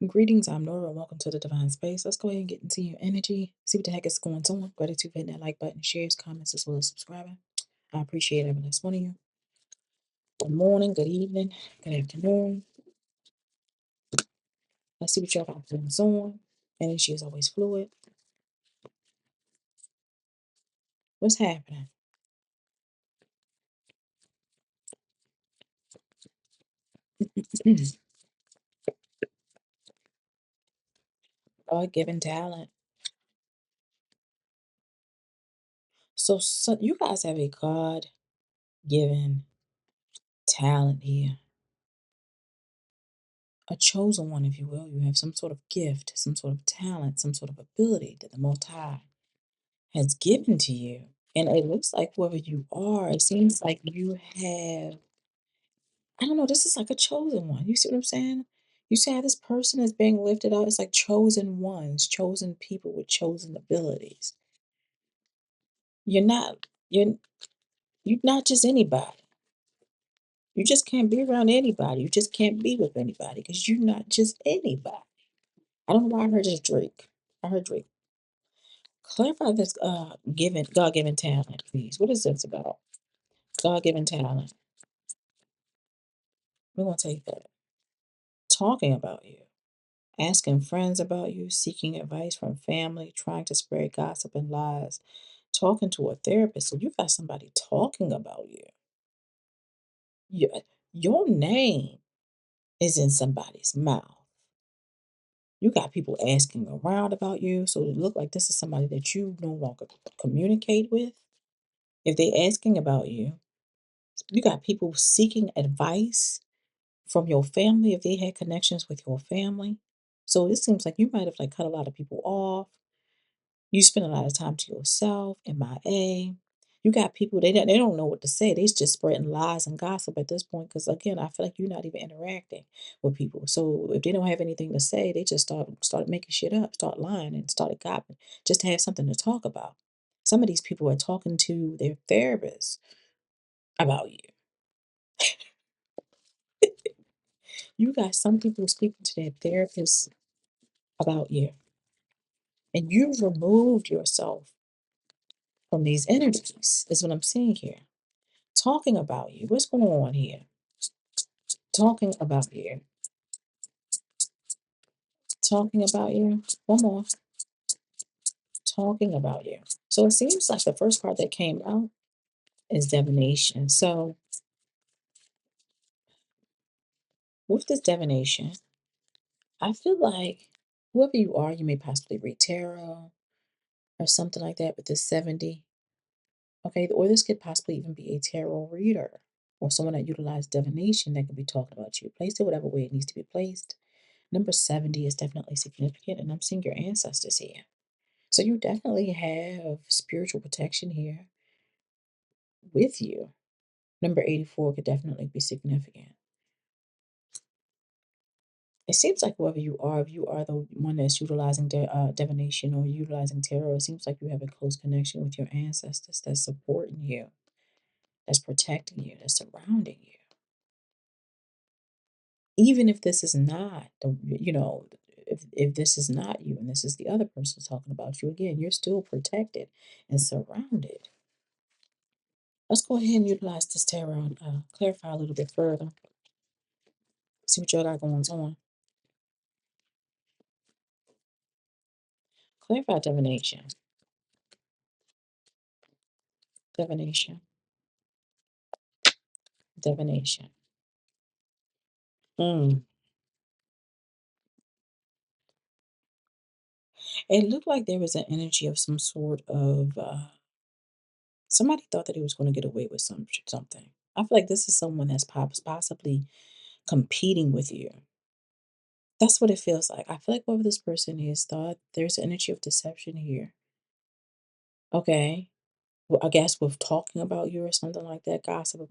Greetings, I'm Nora. Welcome to the Divine Space. Let's go ahead and get into your energy. See what the heck is going on. Gratitude for hitting that like button, shares, comments, as well as subscribing. I appreciate every last one of you. Good morning, good evening, good afternoon. Let's see what y'all got going on. Energy is always fluid. What's happening? God-given talent. So you guys have a God-given talent here. A chosen one, if you will. You have some sort of gift, some sort of talent, some sort of ability that the Most High has given to you. And it looks like whoever you are, it seems like you have, I don't know, this is like a chosen one. You see what I'm saying? You see how this person is being lifted up? It's like chosen ones, chosen people with chosen abilities. You're not, you're you're not just anybody. You just can't be around anybody. You just can't be with anybody because you're not just anybody. I don't know why I heard just Drake. I heard Drake. Clarify this given God given talent, please. What is this about? God given talent. We're gonna take that. Talking about you, asking friends about you, seeking advice from family, trying to spread gossip and lies, talking to a therapist. So you got somebody talking about you. Your name is in somebody's mouth. You got people asking around about you. So it look like this is somebody that you no longer communicate with. If they asking about you got people seeking advice from your family if they had connections with your family. So it seems like you might have like cut a lot of people off. You spend a lot of time to yourself, MIA. You got people they don't know what to say. They just spreading lies and gossip at this point. Because again, I feel like you're not even interacting with people. So if they don't have anything to say, they just started making shit up, start lying, and started gossiping just to have something to talk about. Some of these people are talking to their therapists about you. You got some people speaking to their therapists about you, and you've removed yourself from these energies, is what I'm seeing here. Talking about you. What's going on here? Talking about you. Talking about you. One more. Talking about you. So it seems like the first part that came out is divination. So with this divination, I feel like whoever you are, you may possibly read tarot or something like that with this 70. Okay, or this could possibly even be a tarot reader or someone that utilized divination that could be talking about you. Place it whatever way it needs to be placed. Number 70 is definitely significant, and I'm seeing your ancestors here. So you definitely have spiritual protection here with you. Number 84 could definitely be significant. It seems like whoever you are, if you are the one that's utilizing divination or utilizing tarot, it seems like you have a close connection with your ancestors that's supporting you, that's protecting you, that's surrounding you. Even if this is not if this is not you and this is the other person talking about you again, you're still protected and surrounded. Let's go ahead and utilize this tarot and clarify a little bit further. See what y'all got going on. Clarify divination. Divination. Divination. Mm. It looked like there was an energy of some sort of somebody thought that he was going to get away with something. I feel like this is someone that's possibly competing with you. That's what it feels like. I feel like whoever this person is thought there's an energy of deception here. Okay. Well, I guess with talking about you or something like that, gossiping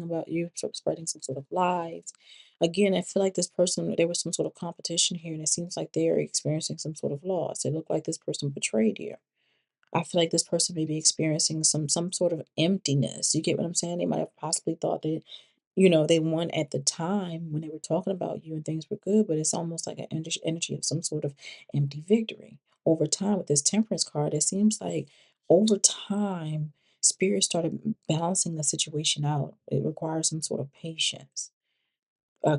about you, sort of spreading some sort of lies. Again, I feel like this person, there was some sort of competition here, and it seems like they're experiencing some sort of loss. It looked like this person betrayed you. I feel like this person may be experiencing some sort of emptiness. You get what I'm saying? They might have possibly thought that they won at the time when they were talking about you and things were good, but it's almost like an energy of some sort of empty victory. Over time, with this temperance card, it seems like over time, spirit started balancing the situation out. It requires some sort of patience,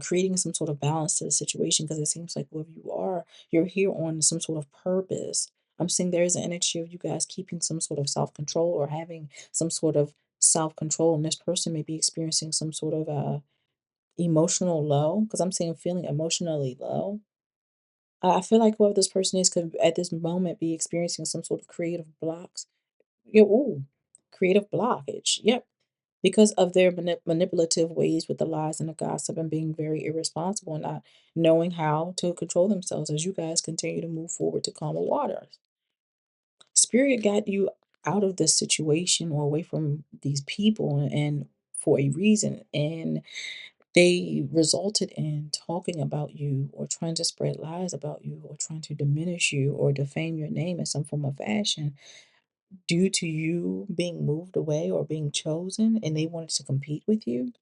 creating some sort of balance to the situation because it seems like whoever you are, you're here on some sort of purpose. I'm seeing there is an energy of you guys keeping some sort of self control or having some sort of self control, and this person may be experiencing some sort of emotional low because I'm seeing feeling emotionally low. I feel like whoever this person is could at this moment be experiencing some sort of creative blocks. Yeah, ooh, creative blockage. Yep, because of their manipulative ways with the lies and the gossip and being very irresponsible and not knowing how to control themselves as you guys continue to move forward to calmer waters. Spirit got you out of this situation or away from these people and for a reason. And they resulted in talking about you or trying to spread lies about you or trying to diminish you or defame your name in some form of fashion due to you being moved away or being chosen and they wanted to compete with you.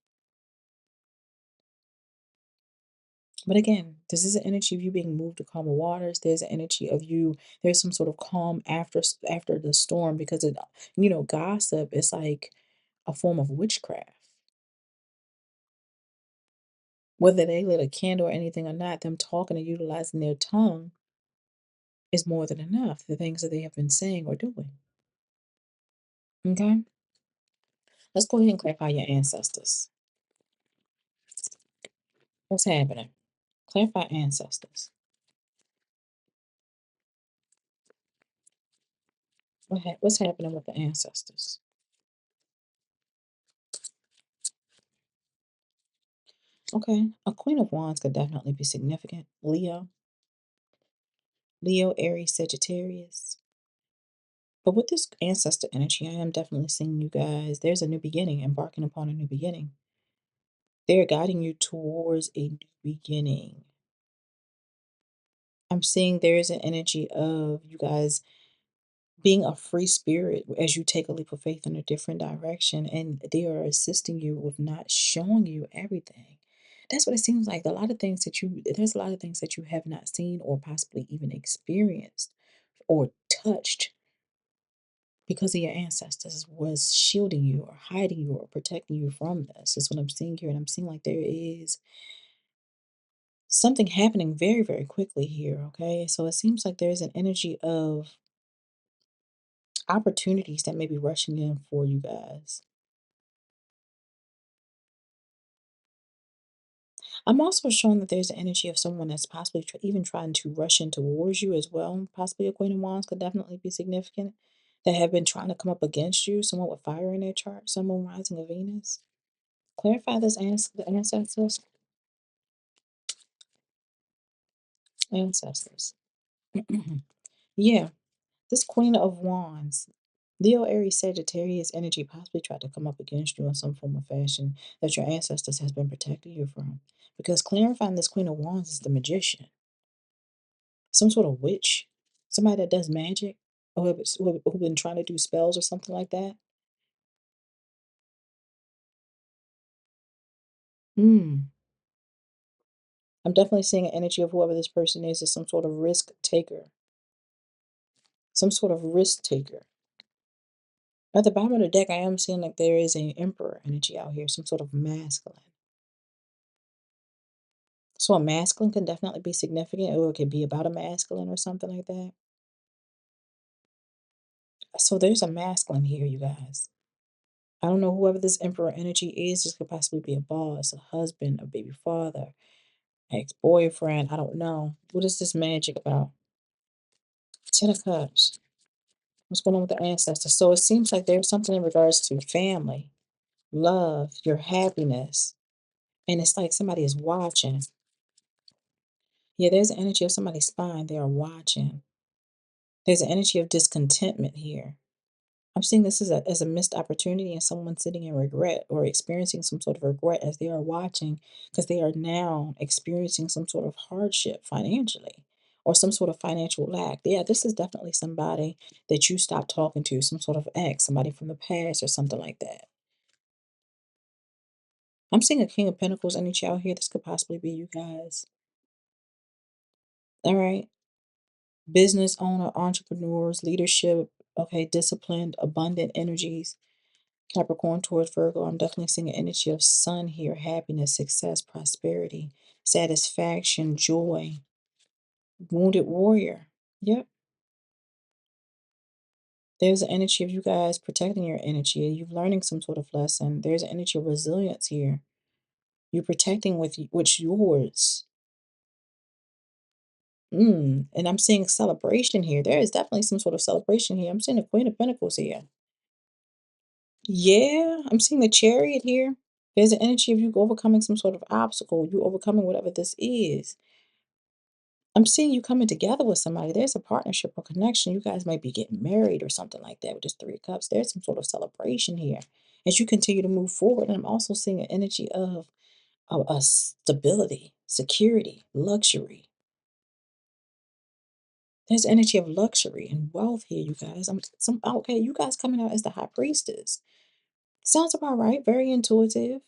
But again, this is an energy of you being moved to calmer waters. There's an energy of you. There's some sort of calm after the storm because gossip is like a form of witchcraft. Whether they lit a candle or anything or not, them talking and utilizing their tongue is more than enough. The things that they have been saying or doing. Okay, let's go ahead and clarify your ancestors. What's happening? Clarify ancestors. What's happening with the ancestors? Okay, a Queen of Wands could definitely be significant. Leo, Aries, Sagittarius. But with this ancestor energy, I am definitely seeing you guys. There's a new beginning, embarking upon a new beginning. They're guiding you towards a new beginning. I'm seeing there is an energy of you guys being a free spirit as you take a leap of faith in a different direction, and they are assisting you with not showing you everything. That's what it seems like. There's a lot of things that you have not seen or possibly even experienced or touched because of your ancestors was shielding you or hiding you or protecting you from this. Is what I'm seeing here. And I'm seeing like there is something happening very, very quickly here. Okay. So it seems like there's an energy of opportunities that may be rushing in for you guys. I'm also showing that there's an energy of someone that's possibly even trying to rush in towards you as well. Possibly a Queen of Wands could definitely be significant. That have been trying to come up against you, someone with fire in their chart, someone rising of Venus. Clarify this the ancestors. Ancestors. Yeah, this Queen of Wands, Leo, Aries, Sagittarius energy possibly tried to come up against you in some form of fashion that your ancestors has been protecting you from. Because clarifying this Queen of Wands is the magician, some sort of witch, somebody that does magic, or who been trying to do spells or something like that. Hmm. I'm definitely seeing an energy of whoever this person is some sort of risk taker, some sort of risk taker. At the bottom of the deck, I am seeing like there is an emperor energy out here, some sort of masculine. So a masculine can definitely be significant, or it could be about a masculine or something like that. So there's a masculine here, you guys. I don't know whoever this emperor energy is. This could possibly be a boss, a husband, a baby father, ex-boyfriend. I don't know. What is this magic about? Ten of Cups. What's going on with the ancestors? So it seems like there's something in regards to family, love, your happiness. And it's like somebody is watching. Yeah, there's an energy of somebody's spine. They are watching. There's an energy of discontentment here. I'm seeing this as a missed opportunity and someone sitting in regret or experiencing some sort of regret as they are watching because they are now experiencing some sort of hardship financially or some sort of financial lack. Yeah, this is definitely somebody that you stopped talking to, some sort of ex, somebody from the past or something like that. I'm seeing a King of Pentacles energy out here. This could possibly be you guys. All right. Business owner, entrepreneurs, leadership, okay, disciplined, abundant energies. Capricorn towards Virgo. I'm definitely seeing an energy of sun here, happiness, success, prosperity, satisfaction, joy. Wounded warrior. Yep. There's an energy of you guys protecting your energy. You're learning some sort of lesson. There's an energy of resilience here. You're protecting with what's yours. And I'm seeing celebration here. There is definitely some sort of celebration here. I'm seeing the Queen of Pentacles here. Yeah, I'm seeing the Chariot here. There's an energy of you overcoming some sort of obstacle. You overcoming whatever this is. I'm seeing you coming together with somebody. There's a partnership or connection. You guys might be getting married or something like that with this Three of Cups. There's some sort of celebration here as you continue to move forward. And I'm also seeing an energy of a stability, security, luxury. There's energy of luxury and wealth here, you guys. Okay. You guys coming out as the High Priestess. Sounds about right. Very intuitive,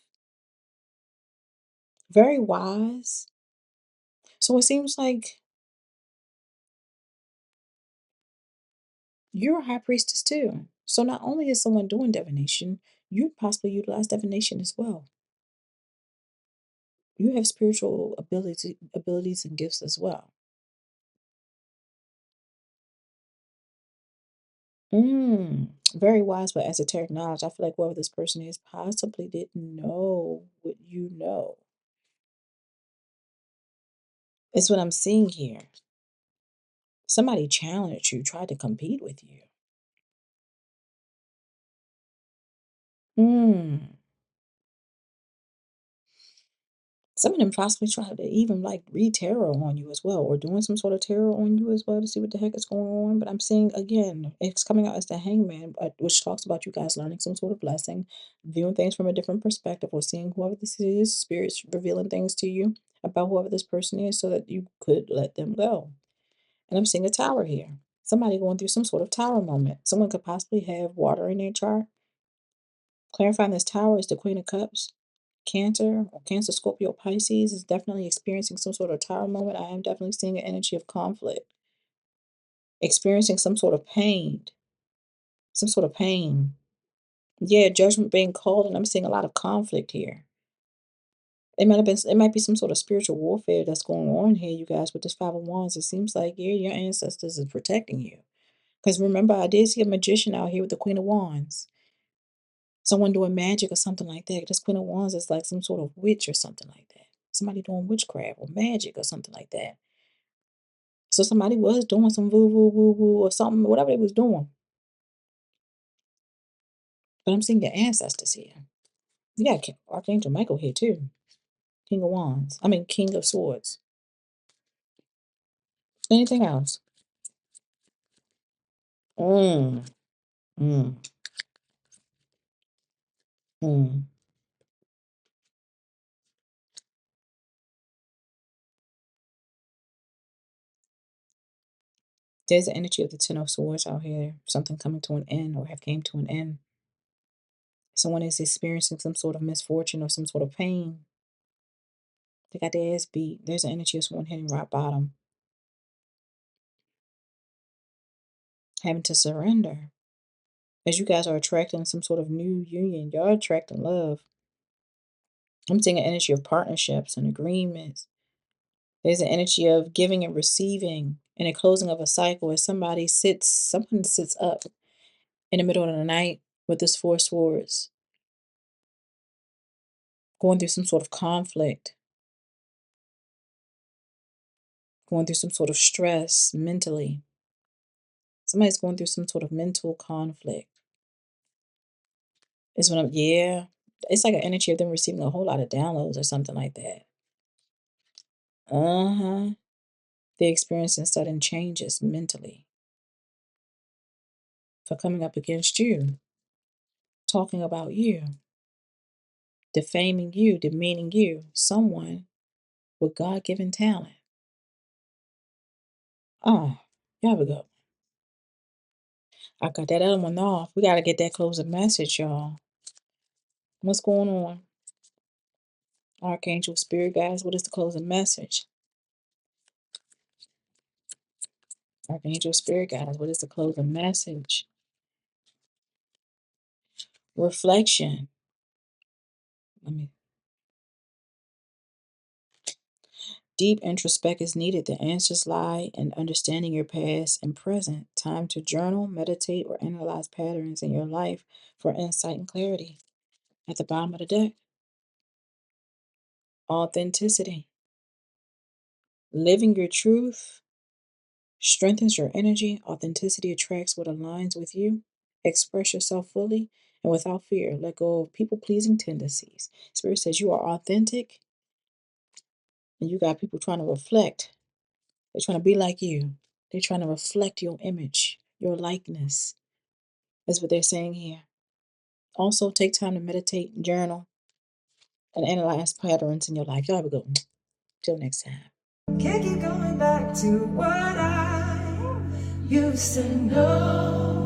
very wise. So it seems like you're a high priestess too. So not only is someone doing divination, you possibly utilize divination as well. You have spiritual abilities and gifts as well. Very wise but esoteric knowledge. I feel like whoever this person is possibly didn't know what you know. It's what I'm seeing here. Somebody challenged you, tried to compete with you. Mm. Some of them possibly tried to even like read tarot on you as well, or doing some sort of tarot on you as well to see what the heck is going on. But I'm seeing again, it's coming out as the hangman, which talks about you guys learning some sort of lesson, viewing things from a different perspective, or seeing whoever this is, spirits revealing things to you about whoever this person is so that you could let them go. And I'm seeing a tower here. Somebody going through some sort of tower moment. Someone could possibly have water in their chart. Clarifying this tower is the Queen of Cups. Cancer or Cancer, Scorpio, Pisces is definitely experiencing some sort of tower moment. I am definitely seeing an energy of conflict, experiencing some sort of pain, some sort of pain. Yeah, judgment being called, and I'm seeing a lot of conflict here. It might be some sort of spiritual warfare that's going on here, you guys, with this Five of Wands. It seems like, yeah, your ancestors is protecting you. Because remember, I did see a magician out here with the Queen of Wands. Someone doing magic or something like that. This Queen of Wands is like some sort of witch or something like that. Somebody doing witchcraft or magic or something like that. So somebody was doing some woo woo woo woo or something, whatever they was doing. But I'm seeing your ancestors here. You got Archangel Michael here too. King of Wands. I mean King of Swords. Anything else? Mm, mm, mm. There's the energy of the Ten of Swords out here. Something coming to an end or have came to an end. Someone is experiencing some sort of misfortune or some sort of pain. They got their ass beat. There's an energy of someone hitting rock bottom, having to surrender. As you guys are attracting some sort of new union, y'all attracting love. I'm seeing an energy of partnerships and agreements. There's an energy of giving and receiving and a closing of a cycle as someone sits up in the middle of the night with this Four Swords, going through some sort of conflict, going through some sort of stress mentally. Somebody's going through some sort of mental conflict. Yeah. It's like an energy of them receiving a whole lot of downloads or something like that. Uh-huh. They're experiencing sudden changes mentally for coming up against you, talking about you, defaming you, demeaning you, someone with God given talent. Oh, y'all we go. I got that other one off. We got to get that closing message, y'all. What's going on? Archangel, Spirit guides, what is the closing message? Archangel, Spirit guides, what is the closing message? Reflection. Deep introspect is needed. The answers lie in understanding your past and present. Time to journal, meditate, or analyze patterns in your life for insight and clarity. At the bottom of the deck, authenticity. Living your truth strengthens your energy. Authenticity attracts what aligns with you. Express yourself fully and without fear. Let go of people-pleasing tendencies. Spirit says you are authentic, and you got people trying to reflect. They're trying to be like you. They're trying to reflect your image, your likeness. That's what they're saying here. Also, take time to meditate, journal, and analyze patterns in your life. Y'all have a good one. Till next time. Can't keep going back to what I used to know.